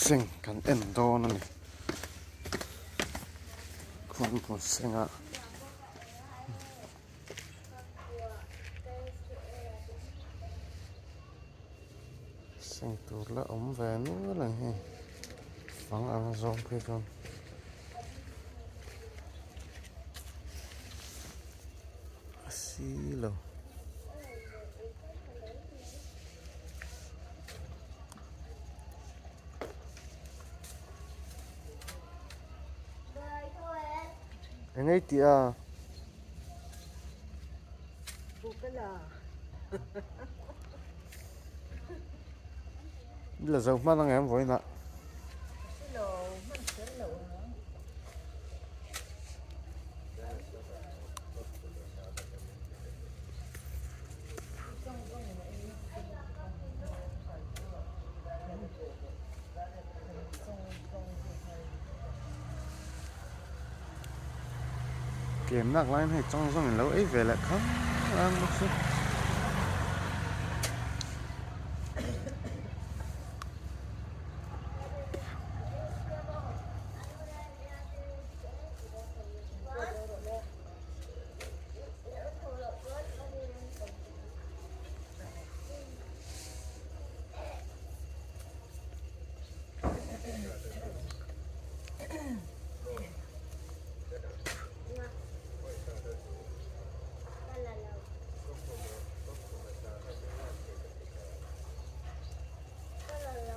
seng kan en don ani khuan pu senga seng tur la om ve nu lang hi fang ang zong pe don asilo anh ấy tia là dầu mà đang em với nè kiếm nạc lại hay trong mình lâu ấy về lại không ăn một chút